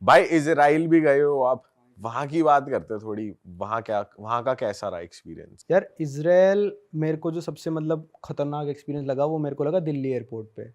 भाई इजराइल भी गए हो आप, वहां की बात करते हैं थोड़ी। वहां का कैसा रहा एक्सपीरियंस? यार इजराइल मेरे को जो सबसे मतलब खतरनाक एक्सपीरियंस लगा वो मेरे को लगा दिल्ली एयरपोर्ट पे।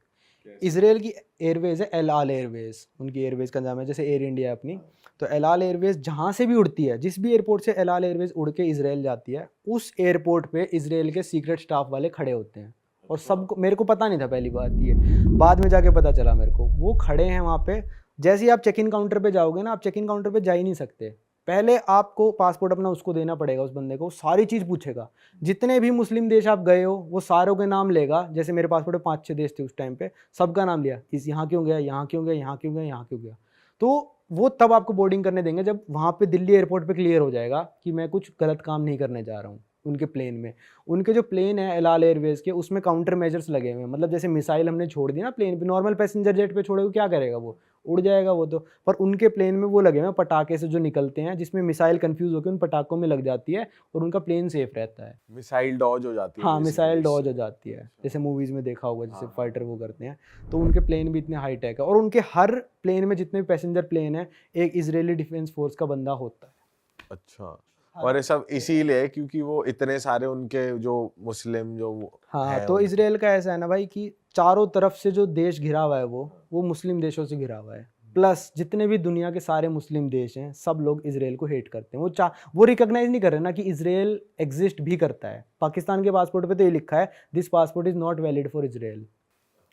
इसराइल की एयरवेज है एल आल एयरवेज, उनकी एयरवेज का नाम है, जैसे एयर इंडिया है अपनी। तो एल आल एयरवेज जहाँ से भी उड़ती है, जिस भी एयरपोर्ट से एल आल एयरवेज उड़ के इसराइल जाती है, उस एयरपोर्ट पे इसराइल के सीक्रेट स्टाफ वाले खड़े होते हैं। और सबको, मेरे को पता नहीं था पहली बात ये, बाद में जाके पता चला मेरे को, वो खड़े हैं वहाँ पे। जैसे ही आप चेक इन काउंटर पे जाओगे ना, आप चेक इन काउंटर पे जा ही नहीं सकते। पहले आपको पासपोर्ट अपना उसको देना पड़ेगा, उस बंदे को सारी चीज़ पूछेगा। जितने भी मुस्लिम देश आप गए हो वो सारों के नाम लेगा। जैसे मेरे पासपोर्ट में 5-6 देश थे उस टाइम पे, सबका नाम लिया, इस यहाँ क्यों गया, यहाँ क्यों गया, यहाँ क्यों गया, यहाँ क्यों गया। तो वो तब आपको बोर्डिंग करने देंगे जब वहाँ पे दिल्ली एयरपोर्ट पे क्लियर हो जाएगा कि मैं कुछ गलत काम नहीं करने जा रहा हूँ उनके प्लेन में। उनके जो प्लेन है एल आल एयरवेज के, उसमें काउंटर मेजर्स लगे हुए हैं। मतलब जैसे मिसाइल हमने छोड़ दी ना प्लेन पे, नॉर्मल पैसेंजर जेट पे छोड़ेगा क्या करेगा, वो उड़ जाएगा वो तो। पर उनके प्लेन में वो लगे हुए हैं पटाखे से जो निकलते हैं, जिसमें मिसाइल कंफ्यूज होकर उन पटाखों में लग जाती है और उनका प्लेन सेफ रहता है। मिसाइल डॉज हो जाती है हाँ, मिसाइल बेसिकली डॉज हो इससे। जाती है, जैसे मूवीज में देखा होगा, जैसे हाँ हाँ फाइटर वो करते हैं। तो उनके प्लेन भी इतने हाई टेक है, और उनके हर प्लेन में जितने भी पैसेंजर प्लेन है, एक इजरायली डिफेंस फोर्स का बंदा होता है। अच्छा। और ये सब इसीलिए क्योंकि वो इतने सारे उनके जो मुस्लिम जो हाँ, है तो उनके। इसराइल का ऐसा है ना भाई कि चारों तरफ से जो देश घिरा हुआ है वो मुस्लिम देशों से घिरा हुआ है। प्लस जितने भी दुनिया के सारे मुस्लिम देश हैं, सब लोग इसराइल को हेट करते हैं। वो रिकॉग्नाइज नहीं कर रहे ना कि इसराइल एग्जिस्ट भी करता है। पाकिस्तान के पासपोर्ट पे तो ये लिखा है, this passport is not valid for Israel.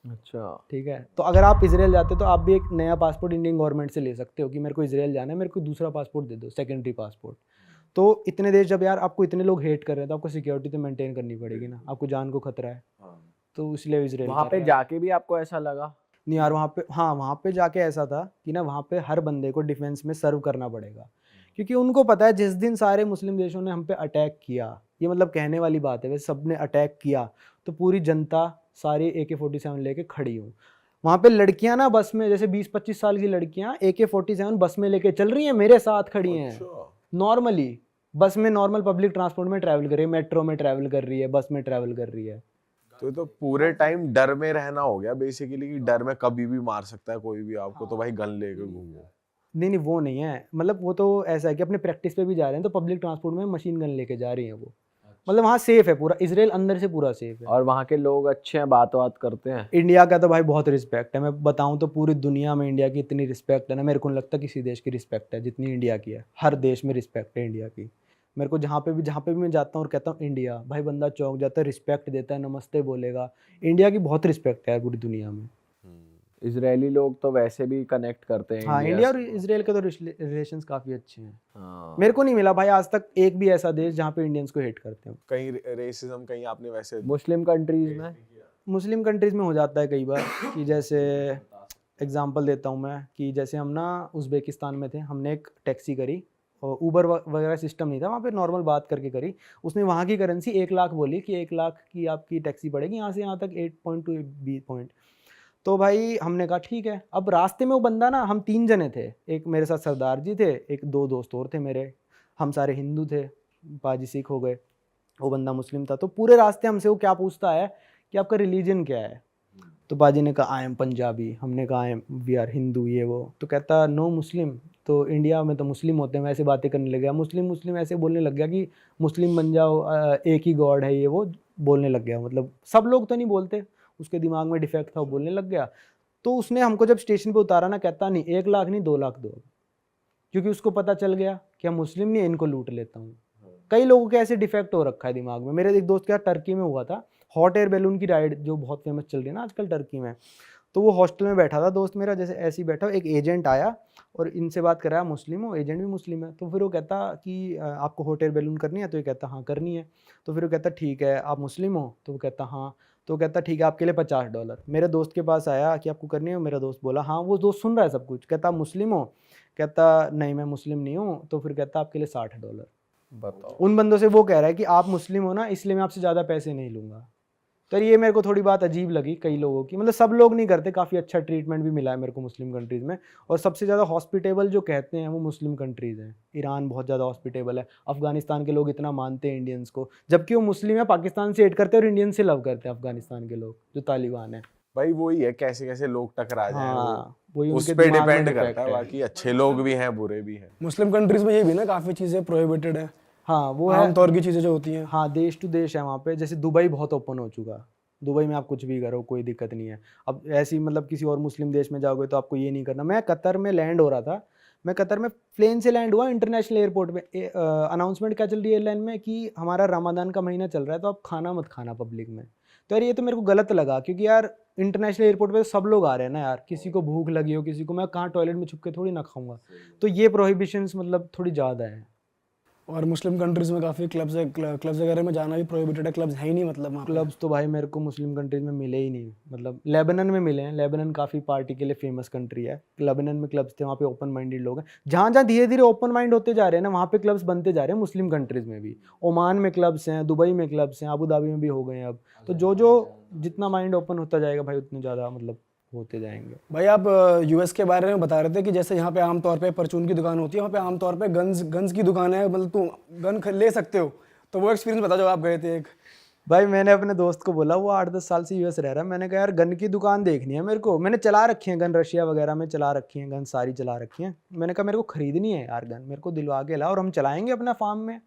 अच्छा। ठीक है, तो अगर आप इसराइल जाते हो तो आप भी एक नया पासपोर्ट इंडियन गवर्नमेंट से ले सकते हो कि मेरे को इसराइल जाना है, मेरे को दूसरा पासपोर्ट दे दो, सेकेंडरी पासपोर्ट। तो इतने देश जब यार आपको इतने लोग हेट कर रहे हैं, तो आपको सिक्योरिटी तो मेंटेन करनी पड़ेगी ना, आपको जान को खतरा है। तो इसलिए इसराइल वहां कर पे रहा है। जाके भी आपको ऐसा लगा? नहीं यार, वहाँ पे, हाँ वहाँ पे जाके ऐसा था कि ना, वहाँ पे हर बंदे को डिफेंस में सर्व करना पड़ेगा। क्योंकि उनको पता है जिस दिन सारे मुस्लिम देशों ने हम पे अटैक किया, ये मतलब कहने वाली बात है, वैसे सब ने अटैक किया, तो पूरी जनता सारी AK-47 लेके खड़ी हूँ। वहाँ पे लड़कियां ना बस में, जैसे 20-25 साल की लड़कियां AK-47 बस में लेके चल रही हैं, मेरे साथ खड़ी हैं। अच्छा। नॉर्मली बस में, नॉर्मल पब्लिक ट्रांसपोर्ट में ट्रैवल कर रही है, मेट्रो में ट्रैवल कर रही है, बस में ट्रैवल कर रही है। तो पूरे टाइम डर में रहना हो गया बेसिकली, कि डर में कभी भी मार सकता है कोई भी आपको, तो भाई गन लेके घूमो। नहीं नहीं, वो नहीं है, मतलब वो तो ऐसा है कि अपने प्रैक्टिस पे भी जा रहे हैं, तो पब्लिक ट्रांसपोर्ट में मशीन गन लेके जा रही हैं वो। मतलब वहाँ सेफ है पूरा, इसराइल अंदर से पूरा सेफ है। और वहाँ के लोग अच्छे हैं, बात बात करते हैं? इंडिया का तो भाई बहुत रिस्पेक्ट है, मैं बताऊं तो पूरी दुनिया में इंडिया की इतनी रिस्पेक्ट है ना, मेरे को नहीं लगता किसी देश की रिस्पेक्ट है जितनी इंडिया की है। हर देश में रिस्पेक्ट है इंडिया की। मेरे को जहाँ पे भी मैं जाता हूँ और कहता हूँ इंडिया, भाई बंदा चौंक जाता है, रिस्पेक्ट देता है, नमस्ते बोलेगा। इंडिया की बहुत रिस्पेक्ट है यार पूरी दुनिया में। इजरायली लोग तो वैसे भी कनेक्ट करते हैं हाँ, इंडिया इंडिया और से। इसराइल के तो रिलेशंस काफ़ी अच्छे हैं। हाँ। मेरे को नहीं मिला भाई आज तक एक भी ऐसा देश जहाँ पे इंडियंस को हेट करते हो। कहीं रेसिज्म कहीं आपने वैसे? मुस्लिम कंट्रीज में? मुस्लिम कंट्रीज़ में हो जाता है कई बार कि जैसे एग्जांपल देता हूँ मैं, कि जैसे हम ना उज़्बेकिस्तान में थे, हमने एक टैक्सी करी, और ऊबर वगैरह सिस्टम नहीं था वहाँ पे, नॉर्मल बात करके करी। उसने वहाँ की करेंसी 1 लाख बोली कि 1 लाख की आपकी टैक्सी पड़ेगी यहाँ से यहाँ तक, 8 टू 20 पॉइंट। तो भाई हमने कहा ठीक है। अब रास्ते में वो बंदा ना, हम 3 जने थे, एक मेरे साथ सरदार जी थे, एक 2 दोस्त और थे मेरे, हम सारे हिंदू थे, पाजी सिख हो गए, वो बंदा मुस्लिम था। तो पूरे रास्ते हमसे वो क्या पूछता है कि आपका रिलीजन क्या है। तो बाजी ने कहा आई एम पंजाबी, हमने कहा I am we are Hindu, ये वो। तो कहता नो मुस्लिम, तो इंडिया में तो मुस्लिम होते हैं। वैसे बातें करने लग गया, मुस्लिम मुस्लिम ऐसे बोलने लग गया कि मुस्लिम बन जाओ, एक ही गॉड है, ये वो बोलने लग गया। मतलब सब लोग तो नहीं बोलते, उसके दिमाग में डिफेक्ट था, वो बोलने लग गया। तो उसने हमको जब स्टेशन पे उतारा ना, कहता नहीं 1 लाख नहीं 2 लाख दो, क्योंकि उसको पता चल गया कि हम मुस्लिम नहीं है, इनको लूट लेता हूँ। कई लोगों के ऐसे डिफेक्ट हो रखा है दिमाग में। मेरे एक दोस्त क्या टर्की में हुआ था, हॉट एयर बैलून की राइड जो बहुत फेमस चल रही है ना आजकल टर्की में। तो वो हॉस्टल में बैठा था दोस्त मेरा, जैसे ऐसे ही बैठा, एक एजेंट आया और इनसे बात कर रहा है, मुस्लिम हो, एजेंट भी मुस्लिम है। तो फिर वो कहता कि आपको हॉट एयर बैलून करनी है? तो ये कहता हाँ करनी है। तो फिर वो कहता ठीक है, आप मुस्लिम हो? तो वो कहता हाँ। तो कहता ठीक है, आपके लिए $50। मेरे दोस्त के पास आया कि आपको करनी है? मेरा दोस्त बोला हाँ। वो दोस्त सुन रहा है सब कुछ। कहता आप मुस्लिम हो? कहता नहीं मैं मुस्लिम नहीं हूँ। तो फिर कहता आपके लिए $60। बताओ। उन बंदों से वो कह रहा है कि आप मुस्लिम हो ना, इसलिए मैं आपसे ज़्यादा पैसे नहीं लूँगा। तो ये मेरे को थोड़ी बात अजीब लगी कई लोगों की, मतलब सब लोग नहीं करते, काफ़ी अच्छा ट्रीटमेंट भी मिला है मेरे को मुस्लिम कंट्रीज़ में। और सबसे ज़्यादा हॉस्पिटेबल जो कहते हैं वो मुस्लिम कंट्रीज़ हैं। ईरान बहुत ज़्यादा हॉस्पिटेबल है, अफगानिस्तान के लोग इतना मानते हैं इंडियंस को, जबकि वो मुस्लिम है, पाकिस्तान से हेट करते हैं और इंडियन से लव करते हैं अफगानिस्तान के लोग जो तालिबान है। भाई वही है, कैसे कैसे लोग टकरा जाए हाँ वही उस उनके पे दिमाग में डिपेंड डिफेक्ट करता है। है। बाकी अच्छे लोग भी हैं, बुरे भी हैं। मुस्लिम कंट्रीज में ये भी ना काफ़ी चीज़ें प्रोहिबिटेड है, हाँ वो है। आम तौर की चीज़ें जो होती हैं। हाँ देश टू देश है वहाँ पे। जैसे दुबई बहुत ओपन हो चुका, दुबई में आप कुछ भी करो कोई दिक्कत नहीं है। अब ऐसी मतलब किसी और मुस्लिम देश में जाओगे तो आपको ये नहीं करना। मैं कतर में लैंड हो रहा था, मैं कतर में प्लेन से लैंड हुआ इंटरनेशनल एयरपोर्ट पे, अनाउंसमेंट क्या चल रही है एयरलाइन में कि हमारा रमज़ान का महीना चल रहा है तो आप खाना मत खाना पब्लिक में। तो यार ये तो मेरे को गलत लगा, क्योंकि यार इंटरनेशनल एयरपोर्ट पे सब लोग आ रहे हैं ना यार, किसी को भूख लगी हो, किसी को, मैं कहाँ टॉयलेट में छुप के थोड़ी ना खाऊंगा। तो ये प्रोहिबिशंस मतलब थोड़ी ज़्यादा है। और मुस्लिम कंट्रीज में काफ़ी क्लब्स है, क्लब्स वगैरह में जाना भी प्रोहिबिटेड है, क्लब्स है ही नहीं मतलब वहाँ पे। क्लब्स तो भाई मेरे को मुस्लिम कंट्रीज में मिले ही नहीं। मतलब लेबनान में मिले हैं, लेबनान काफ़ी पार्टी के लिए फेमस कंट्री है। लेबनान में क्लब्स थे, वहाँ पे ओपन माइंडेड लोग हैं। जहाँ जहाँ धीरे धीरे ओपन माइंड होते जा रहे हैं ना, वहाँ पे क्लब्स बनते जा रहे हैं मुस्लिम कंट्रीज में भी। ओमान में क्लब्स हैं, दुबई में क्लब्स हैं, अबू धाबी में भी हो गए हैं अब। तो जो जो जितना माइंड ओपन होता जाएगा भाई उतने ज़्यादा मतलब होते जाएंगे। भाई आप यूएस के बारे में बता रहे थे कि जैसे यहाँ पे आमतौर पे परचून की दुकान होती है, वहाँ पे आमतौर पे गन्स की दुकान है, मतलब तुम गन ले सकते हो। तो वो एक्सपीरियंस बता जो आप गए थे एक। भाई मैंने अपने दोस्त को बोला, वो 8-10 साल से यूएस रह रहा है, मैंने कहा यार गन की दुकान देखनी है मेरे को। मैंने चला रखी है गन, रशिया वगैरह में चला रखी है गन, सारी चला रखी है। मैंने कहा मेरे को खरीदनी है यार गन, मेरे को दिलवा के ला और हम चलाएंगे अपना फार्म में।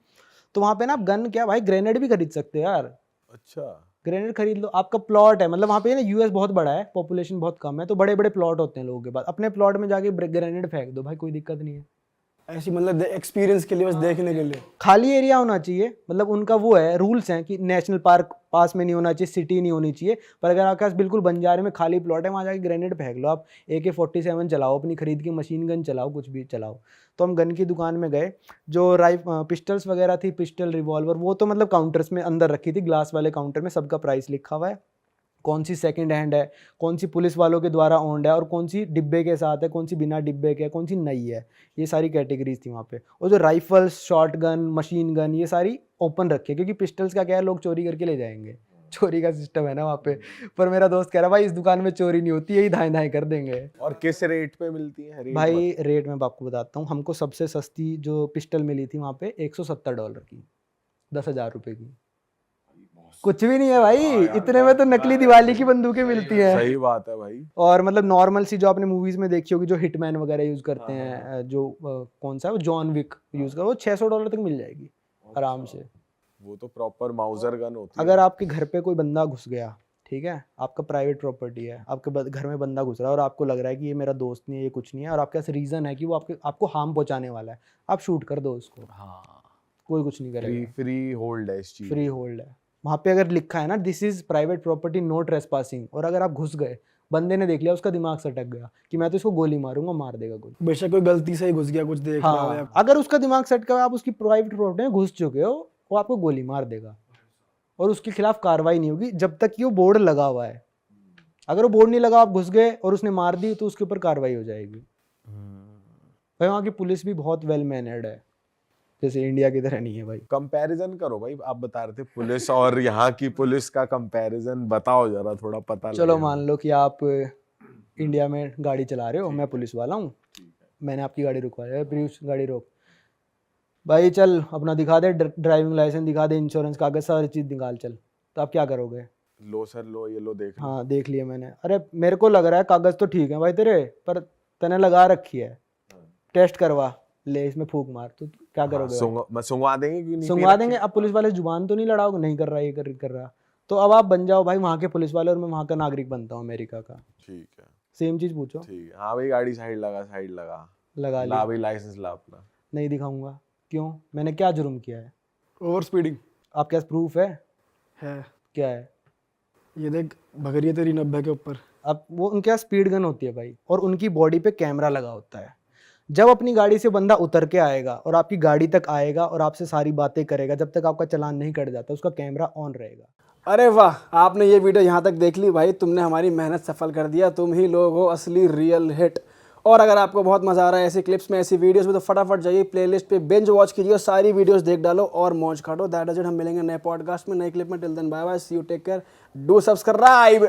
तो वहाँ पे ना आप गन क्या भाई, ग्रेनेड भी खरीद सकते हो यार। अच्छा, ग्रेनेड खरीद लो, आपका प्लॉट है, मतलब वहाँ पे ना यूएस बहुत बड़ा है, पॉपुलेशन बहुत कम है, तो बड़े बड़े प्लॉट होते हैं लोगों के पास। अपने प्लॉट में जाके ग्रेनेड फेंक दो भाई, कोई दिक्कत नहीं है। ऐसी मतलब एक्सपीरियंस के लिए, बस देखने के लिए। खाली एरिया होना चाहिए, मतलब उनका वो है, रूल्स हैं कि नेशनल पार्क पास में नहीं होना चाहिए, सिटी नहीं होनी चाहिए। पर अगर आपके पास बिल्कुल बंजारे में खाली प्लॉट है, वहाँ जाके ग्रेनेड फेंक लो आप। AK-47 चलाओ, अपनी खरीद की मशीन गन चलाओ, कुछ भी चलाओ। तो हम गन की दुकान में गए, जो पिस्टल्स वगैरह थी, पिस्टल रिवॉल्वर, वो तो मतलब काउंटर्स में अंदर रखी थी, ग्लास वाले काउंटर में सबका प्राइस लिखा हुआ है, कौन सी सेकंड हैंड है, कौन सी पुलिस वालों के द्वारा ओन्ड है, और कौन सी डिब्बे के साथ है, कौन सी बिना डिब्बे के है, कौन सी नई है। ये सारी कैटेगरीज थी वहाँ पे। और जो rifles, short gun, machine gun, ये सारी ओपन रखी है, क्योंकि पिस्टल्स का क्या है, लोग चोरी करके ले जाएंगे, चोरी का सिस्टम है ना वहाँ पे। पर मेरा दोस्त कह रहा भाई इस दुकान में चोरी नहीं होती, यही धाएं धाएं कर देंगे। और किस रेट पे मिलती है? रेट भाई रेट मैं आपको बताता हूँ। हमको सबसे सस्ती जो पिस्टल मिली थी वहाँ पे $170 की, 10,000 रुपये की। कुछ भी नहीं है भाई, इतने में तो नकली दिवाली की बंदूकें मिलती हैं। सही बात है भाई। और मतलब नॉर्मल सी जो आपने मूवीज में देखी होगी, जो हिटमैन वगैरह यूज करते हैं, जो कौन सा है वो, जॉन विक यूज कर, वो $600 तक मिल जाएगी आराम से। वो तो प्रॉपर माउजर गन होती है। अगर आपके घर पे कोई बंदा घुस गया, ठीक है, आपका प्राइवेट प्रॉपर्टी है, आपके घर में बंदा घुस रहा है और आपको लग रहा है कि ये मेरा दोस्त नहीं है, ये कुछ नहीं है, और आपके पास रीजन है कि वो आपको हार्म पहुंचाने वाला है, आप शूट कर दो उसको। हाँ, कोई कुछ नहीं करेगा, फ्री होल्ड है इस चीज। फ्री होल्ड है। वहाँ पे अगर लिखा है ना this is private property no trespassing, और अगर आप घुस गए, बंदे ने देख लिया, उसका दिमाग सटक गया कि मैं तो इसको गोली मारूंगा, मार देगा गोली। बेशक कोई गलती से ही घुस गया, कुछ देख रहा है। हाँ, अगर उसका दिमाग सटका हुआ, आप उसकी प्राइवेट प्रॉपर्टी में घुस चुके हो, वो आपको गोली मार देगा और उसके खिलाफ कार्रवाई नहीं होगी जब तक कि वो बोर्ड लगा हुआ है। अगर वो बोर्ड नहीं लगा, आप घुस गए और उसने मार दी, तो उसके ऊपर कार्रवाई हो जाएगी। भाई वहाँ की पुलिस भी बहुत वेल मैनर्ड है, जैसे इंडिया की तरह नहीं है भाई। कंपैरिजन करो भाई, आप बता रहे थे पुलिस और यहाँ की पुलिस का कंपैरिजन बताओ जरा, थोड़ा पता चलो लगे। मान लो कि आप इंडिया में गाड़ी चला रहे हो, मैं पुलिस वाला हूँ, मैंने आपकी गाड़ी रुकवाया, प्लीज गाड़ी रोक भाई, चल अपना दिखा दे, ड्राइविंग लाइसेंस दिखा दे, इंश्योरेंस कागज, सारी चीज़ निकाल चल। तो आप क्या करोगे? लो सर लो, ये लो देख लो। हाँ देख लिया मैंने। अरे मेरे को लग रहा है कागज तो ठीक है भाई तेरे, पर तने लगा रखी है, टेस्ट करवा ले, इसमें फूंक मार। तो क्या करोगे? सुंगवा देंगे कि नहीं? सुंगवा देंगे। अब पुलिस वाले जुबान तो नहीं लड़ाओगे, नहीं कर रहा ये कर रहा, तो अब आप बन जाओ भाई वहाँ के पुलिस वाले और मैं वहाँ का नागरिक बनता हूँ अमेरिका का। ठीक है, सेम चीज़ पूछो। ठीक है। हाँ भाई, गाड़ी साइड लगा, साइड लगा लगा ला लिया, भाई, लाइसेंस ला अपना। नहीं दिखाऊंगा। क्यों? मैंने क्या जुर्म किया है? ओवर स्पीडिंग आपके पास प्रूफ है? है। क्या है? ये देख भगरिया तेरी 90 के ऊपर। अब वो उनके पास स्पीड गन होती है भाई, और उनकी बॉडी पे कैमरा लगा होता है। जब अपनी गाड़ी से बंदा उतर के आएगा और आपकी गाड़ी तक आएगा और आपसे सारी बातें करेगा, जब तक आपका चालान नहीं कट जाता, उसका कैमरा ऑन रहेगा। अरे वाह, आपने ये वीडियो यहाँ तक देख ली भाई, तुमने हमारी मेहनत सफल कर दिया, तुम ही लोग हो असली रियल हिट। और अगर आपको बहुत मजा आ रहा है ऐसी क्लिप्स में, ऐसी वीडियोस में, तो फटाफट जाइए प्लेलिस्ट पे बिंज वॉच कीजिए और सारी वीडियोस देख डालो और मौज काटो। That is it. हम मिलेंगे नए पॉडकास्ट में, नए क्लिप में। Till then bye bye, see you, take care, do subscribe.